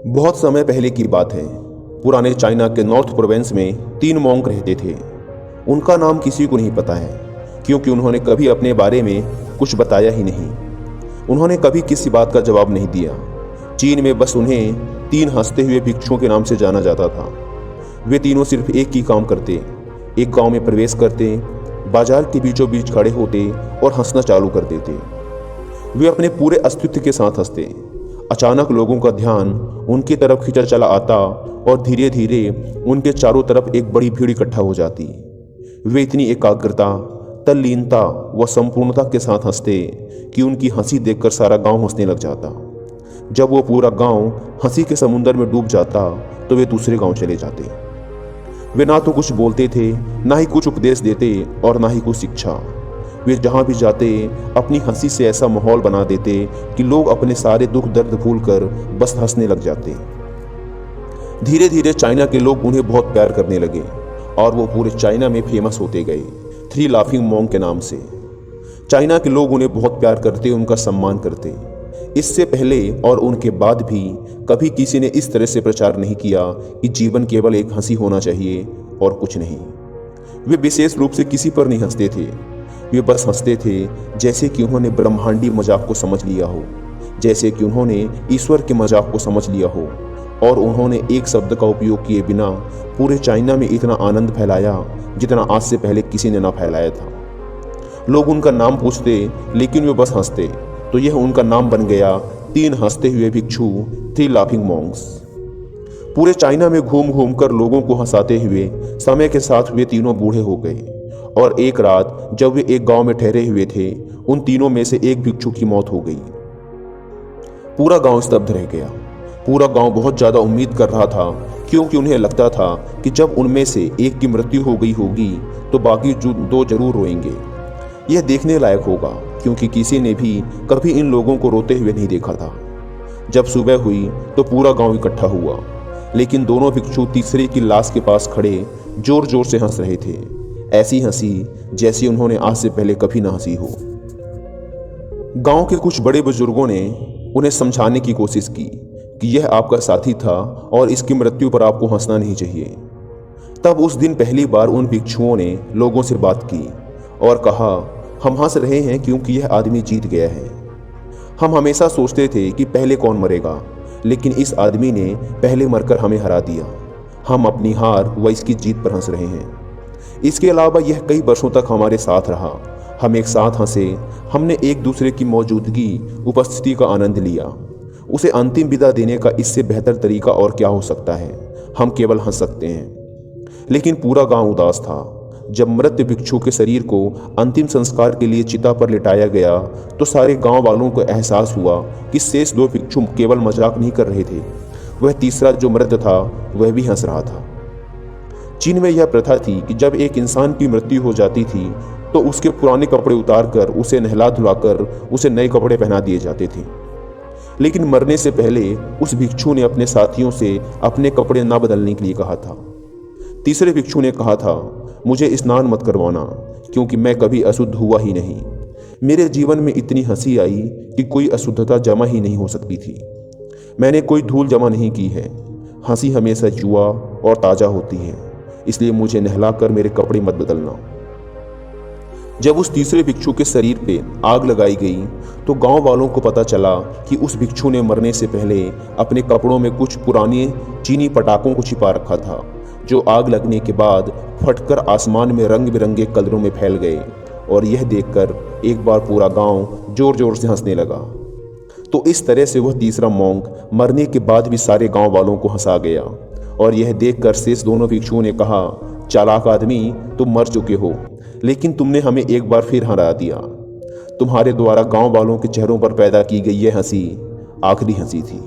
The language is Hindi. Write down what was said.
बहुत समय पहले की बात है। पुराने चाइना के नॉर्थ प्रोविंस में 3 मॉन्क रहते थे। उनका नाम किसी को नहीं पता है, क्योंकि उन्होंने कभी अपने बारे में कुछ बताया ही नहीं। उन्होंने कभी किसी बात का जवाब नहीं दिया। चीन में बस उन्हें 3 हंसते हुए भिक्षुओं के नाम से जाना जाता था। वे तीनों सिर्फ एक ही काम करते, एक गांव में प्रवेश करते, बाजार के बीचों बीच खड़े होते और हंसना चालू कर देते। वे अपने पूरे अस्तित्व के साथ हंसते। अचानक लोगों का ध्यान उनकी तरफ खींचा चला आता और धीरे धीरे उनके चारों तरफ एक बड़ी भीड़ इकट्ठा हो जाती। वे इतनी एकाग्रता, तल्लीनता व संपूर्णता के साथ हंसते कि उनकी हंसी देखकर सारा गांव हंसने लग जाता। जब वो पूरा गांव हंसी के समुद्र में डूब जाता तो वे दूसरे गांव चले जाते। वे ना तो कुछ बोलते थे, ना ही कुछ उपदेश देते और ना ही कुछ शिक्षा। वे जहाँ भी जाते अपनी हंसी से ऐसा माहौल बना देते कि लोग अपने सारे दुख दर्द भूलकर बस हंसने लग जाते। धीरे धीरे चाइना के लोग उन्हें बहुत प्यार करने लगे और वो पूरे चाइना में फेमस होते गए, 3 लाफिंग मॉन्क के नाम से। चाइना के लोग उन्हें बहुत प्यार करते, उनका सम्मान करते। इससे पहले और उनके बाद भी कभी किसी ने इस तरह से प्रचार नहीं किया कि जीवन केवल एक हंसी होना चाहिए और कुछ नहीं। वे विशेष रूप से किसी पर नहीं हंसते थे। वे बस हंसते थे जैसे कि उन्होंने ब्रह्मांडी मजाक को समझ लिया हो, जैसे कि उन्होंने ईश्वर के मजाक को समझ लिया हो, और उन्होंने एक शब्द का उपयोग किए बिना पूरे चाइना में इतना आनंद फैलाया जितना आज से पहले किसी ने ना फैलाया था। लोग उनका नाम पूछते लेकिन वे बस हंसते, तो यह उनका नाम बन गया 3 हंसते हुए भिक्षु, 3 लाफिंग मॉन्क्स। पूरे चाइना में घूम घूम कर लोगों को हंसाते हुए समय के साथ वे तीनों बूढ़े हो गए, और एक रात जब वे एक गांव में ठहरे हुए थे, उन तीनों में से एक भिक्षु की मौत हो गई। पूरा गांव स्तब्ध रह गया। पूरा गांव बहुत ज्यादा उम्मीद कर रहा था, क्योंकि उन्हें लगता था कि जब उनमें से एक की मृत्यु हो गई होगी तो बाकी 2 जरूर रोएंगे। यह देखने लायक होगा, क्योंकि किसी ने भी कभी इन लोगों को रोते हुए नहीं देखा था। जब सुबह हुई तो पूरा गांव इकट्ठा हुआ, लेकिन दोनों भिक्षु तीसरे की लाश के पास खड़े जोर जोर से हंस रहे थे। ऐसी हंसी जैसी उन्होंने आज से पहले कभी ना हंसी हो। गांव के कुछ बड़े बुजुर्गों ने उन्हें समझाने की कोशिश की कि यह आपका साथी था और इसकी मृत्यु पर आपको हंसना नहीं चाहिए। तब उस दिन पहली बार उन भिक्षुओं ने लोगों से बात की और कहा, हम हंस रहे हैं क्योंकि यह आदमी जीत गया है। हम हमेशा सोचते थे कि पहले कौन मरेगा, लेकिन इस आदमी ने पहले मरकर हमें हरा दिया। हम अपनी हार व इसकी जीत पर हंस रहे हैं। इसके अलावा यह कई वर्षों तक हमारे साथ रहा। हम एक साथ हंसे, हमने एक दूसरे की मौजूदगी, उपस्थिति का आनंद लिया। उसे अंतिम विदा देने का इससे बेहतर तरीका और क्या हो सकता है। हम केवल हंस सकते हैं। लेकिन पूरा गांव उदास था। जब मृत भिक्षु के शरीर को अंतिम संस्कार के लिए चिता पर लिटाया गया तो सारे गांव वालों को एहसास हुआ कि शेष 2 भिक्षु केवल मजाक नहीं कर रहे थे, वह तीसरा जो मृत था वह भी हंस रहा था। चीन में यह प्रथा थी कि जब एक इंसान की मृत्यु हो जाती थी तो उसके पुराने कपड़े उतारकर उसे नहला धुलाकर उसे नए कपड़े पहना दिए जाते थे। लेकिन मरने से पहले उस भिक्षु ने अपने साथियों से अपने कपड़े ना बदलने के लिए कहा था। तीसरे भिक्षु ने कहा था, मुझे स्नान मत करवाना, क्योंकि मैं कभी अशुद्ध हुआ ही नहीं। मेरे जीवन में इतनी हंसी आई कि कोई अशुद्धता जमा ही नहीं हो सकती थी। मैंने कोई धूल जमा नहीं की है। हंसी हमेशा जुआ और ताज़ा होती है, इसलिए मुझे नहलाकर मेरे कपड़े मत बदलना। जब उस तीसरे भिक्षु के शरीर पे आग लगाई गई तो गांव वालों को पता चला कि उस भिक्षु ने मरने से पहले अपने कपड़ों में कुछ पुराने चीनी पटाखों को छिपा रखा था, जो आग लगने के बाद फटकर आसमान में रंग बिरंगे कलरों में फैल गए। और यह देखकर एक बार पूरा गांव जोर जोर से हंसने लगा। तो इस तरह से वह तीसरा मॉन्क मरने के बाद भी सारे गांव वालों को हंसा गया। और यह देखकर शेष दोनों भिक्षुओं ने कहा, चालाक आदमी, तुम मर चुके हो, लेकिन तुमने हमें एक बार फिर हरा दिया। तुम्हारे द्वारा गांव वालों के चेहरों पर पैदा की गई यह हंसी आखिरी हंसी थी।